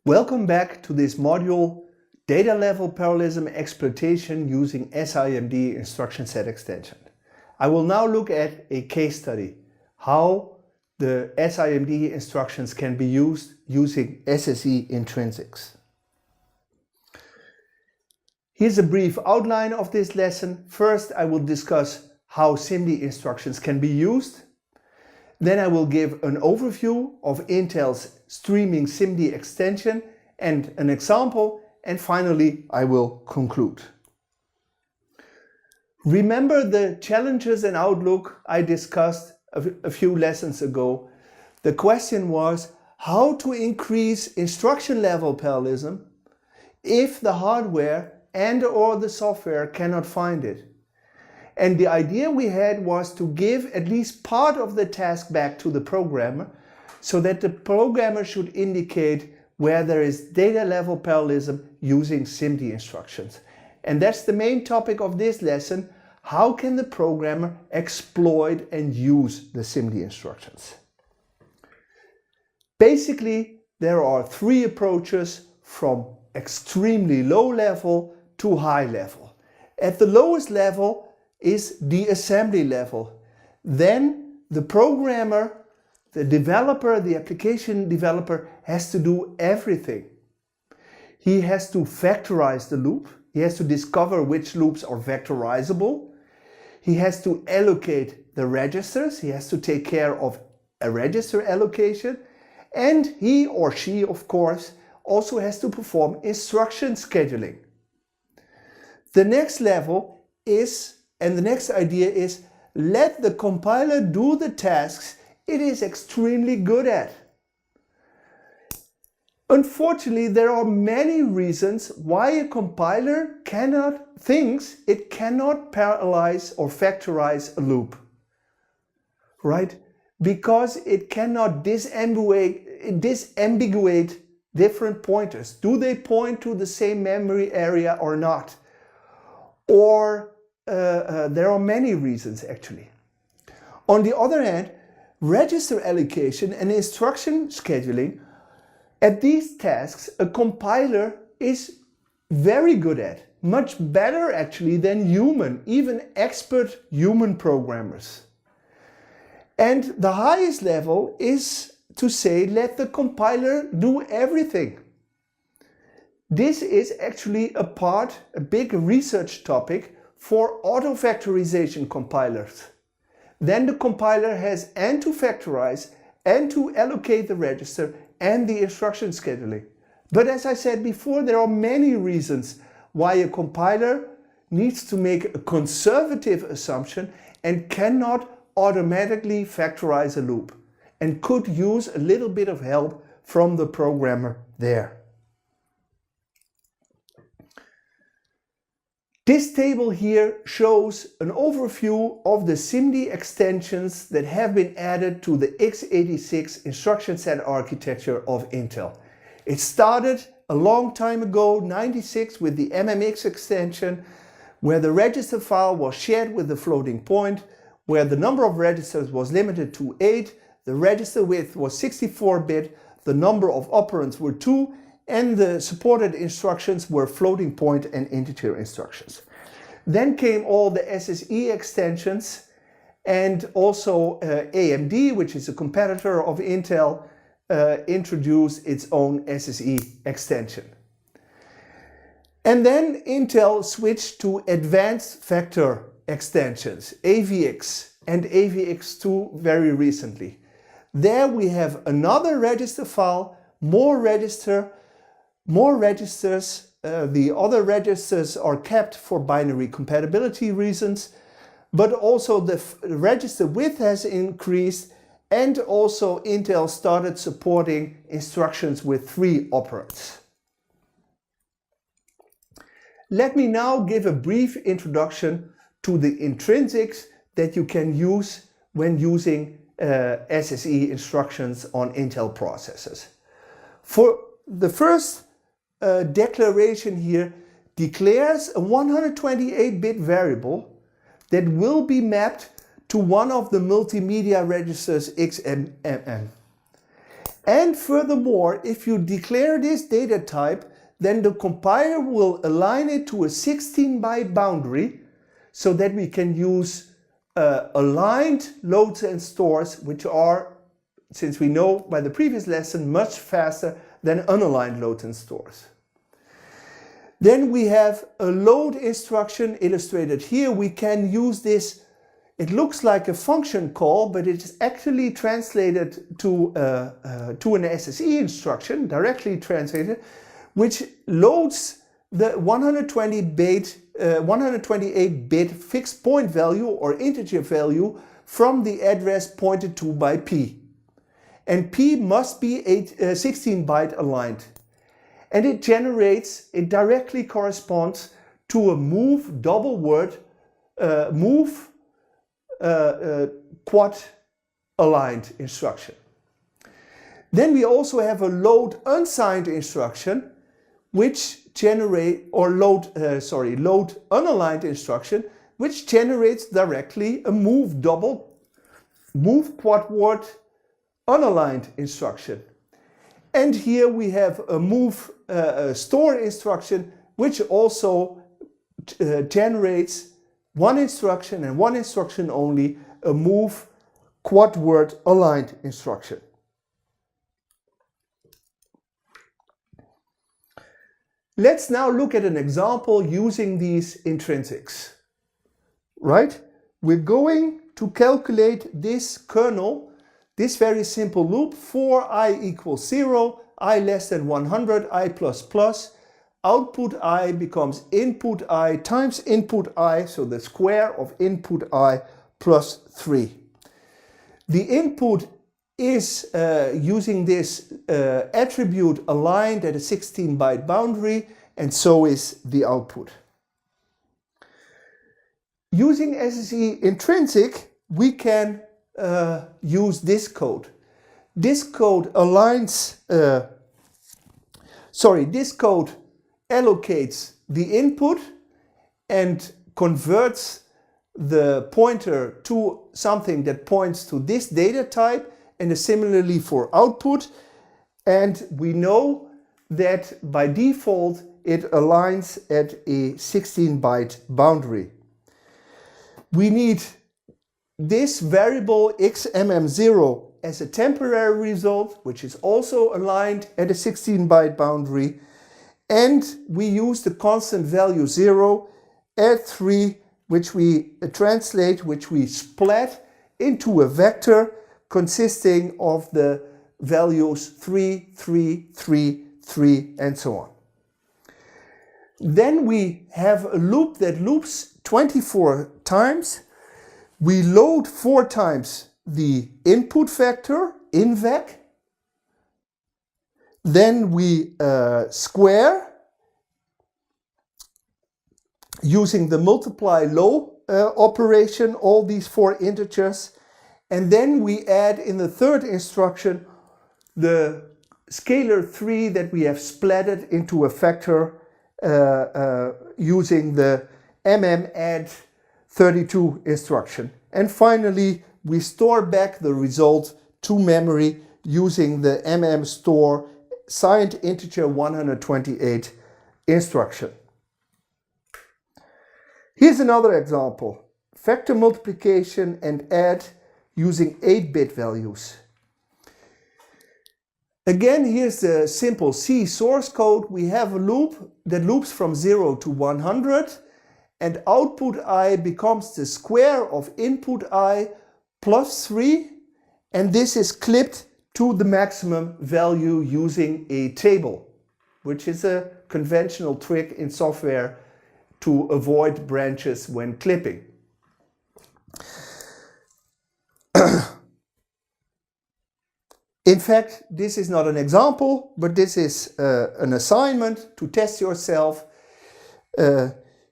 Welcome back to this module, Data Level Parallelism Exploitation using SIMD Instruction Set Extension. I will now look at a case study, how the SIMD instructions can be used using SSE intrinsics. Here's a brief outline of this lesson. First, I will discuss how SIMD instructions can be used. Then I will give an overview of Intel's streaming SIMD extension and an example, and finally I will conclude. Remember the challenges and outlook I discussed a few lessons ago. The question was how to increase instruction level parallelism if the hardware and/or the software cannot find it. And the idea we had was to give at least part of the task back to the programmer so that the programmer should indicate where there is data level parallelism using SIMD instructions. And that's the main topic of this lesson. How can the programmer exploit and use the SIMD instructions? Basically, there are three approaches from extremely low level to high level. At the lowest level is the assembly level. Then the programmer, the developer, the application developer has to do everything. He has to factorize the loop. He has to discover which loops are vectorizable. He has to allocate the registers. He has to take care of a register allocation. And he or she, of course, also has to perform instruction scheduling. The next level is, and the next idea is, let the compiler do the tasks it is extremely good at. Unfortunately, there are many reasons why a compiler thinks it cannot parallelize or factorize a loop. Right? Because it cannot disambiguate different pointers. Do they point to the same memory area or not? Or there are many reasons actually. On the other hand, register allocation and instruction scheduling, at these tasks a compiler is very good at, much better actually than even expert human programmers. And the highest level is to say let the compiler do everything. This is actually a big research topic for auto-factorization compilers. Then the compiler has and to factorize and to allocate the register and the instruction scheduling. But as I said before, there are many reasons why a compiler needs to make a conservative assumption and cannot automatically factorize a loop and could use a little bit of help from the programmer there. This table here shows an overview of the SIMD extensions that have been added to the x86 instruction set architecture of Intel. It started a long time ago, 96, with the MMX extension, where the register file was shared with the floating point, where the number of registers was limited to 8, the register width was 64-bit, the number of operands were 2, and the supported instructions were floating point and integer instructions. Then came all the SSE extensions and also AMD, which is a competitor of Intel, introduced its own SSE extension. And then Intel switched to advanced vector extensions, AVX and AVX2 very recently. There we have another register file, more registers, the other registers are kept for binary compatibility reasons, but also the register width has increased, and also Intel started supporting instructions with 3 operands. Let me now give a brief introduction to the intrinsics that you can use when using SSE instructions on Intel processors. For the first declaration here declares a 128-bit variable that will be mapped to one of the multimedia registers XMM. And furthermore, if you declare this data type, then the compiler will align it to a 16-byte boundary so that we can use aligned loads and stores, which are, since we know by the previous lesson, much faster than unaligned loads and stores. Then we have a load instruction illustrated here. We can use this. It looks like a function call, but it is actually translated to an SSE instruction, directly translated, which loads the 128-bit fixed point value or integer value from the address pointed to by P. And P must be 16-byte aligned. And it directly corresponds to a move double word, quad aligned instruction. Then we also have a load unsigned instruction, which load unaligned instruction, which generates directly a move quad word unaligned instruction. And here we have a move store instruction, which also generates one instruction and one instruction only, a move quad word aligned instruction. Let's now look at an example using these intrinsics. Right? We're going to calculate this kernel, this very simple loop, for I equals 0, I less than 100, I plus plus. Output I becomes input I times input I, so the square of input I plus 3. The input is using this attribute aligned at a 16-byte boundary, and so is the output. Using SSE intrinsic, we can use this code. This code allocates the input and converts the pointer to something that points to this data type, and similarly for output. And we know that by default it aligns at a 16-byte boundary. We need this variable xmm0 as a temporary result, which is also aligned at a 16-byte boundary. And we use the constant value 0, add 3, which we translate, which we split into a vector consisting of the values 3, 3, 3, 3, and so on. Then we have a loop that loops 24 times. We load 4 times the input vector, invec. Then we square using the multiply low operation, all these 4 integers. And then we add in the third instruction the scalar 3 that we have splatted into a vector using the add32 instruction. And finally, we store back the result to memory using the store signed integer 128 instruction. Here's another example. Vector multiplication and add using 8-bit values. Again, here's the simple C source code. We have a loop that loops from 0 to 100, and output I becomes the square of input I plus 3, and this is clipped to the maximum value using a table, which is a conventional trick in software to avoid branches when clipping. In fact, this is not an example, but this is an assignment to test yourself.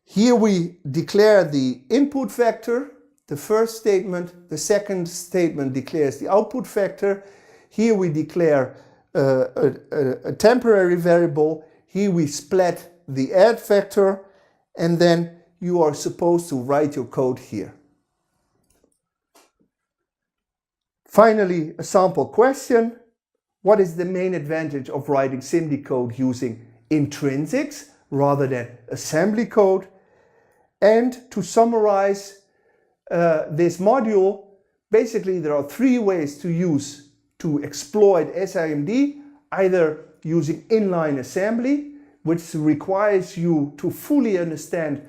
Here we declare the input vector, the first statement. The second statement declares the output vector. Here we declare a temporary variable. Here we split the add vector, and then you are supposed to write your code here. Finally, a sample question. What is the main advantage of writing SIMD code using intrinsics rather than assembly code? And to summarize this module, basically there are three ways to exploit SIMD, either using inline assembly, which requires you to fully understand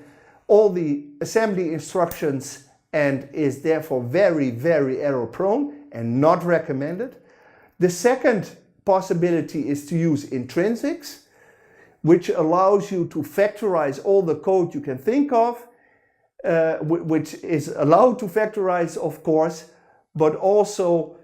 all the assembly instructions and is therefore very, very error prone and not recommended. The second possibility is to use intrinsics, which allows you to factorize all the code you can think of, which is allowed to factorize, of course, but also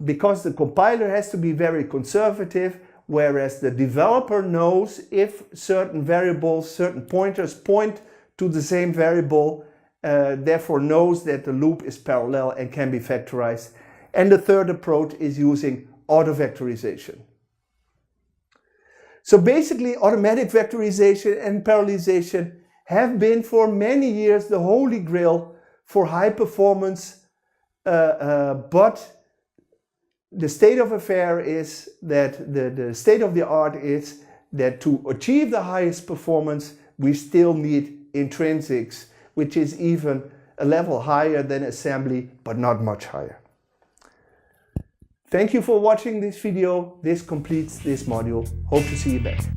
because the compiler has to be very conservative, whereas the developer knows if certain variables, certain pointers point to the same variable, therefore knows that the loop is parallel and can be factorized. And the third approach is using auto-vectorization. So basically, automatic vectorization and parallelization have been for many years the holy grail for high performance, but the state of affair is that the state of the art is that to achieve the highest performance, we still need intrinsics, which is even a level higher than assembly, but not much higher. Thank you for watching this video. This completes this module. Hope to see you back.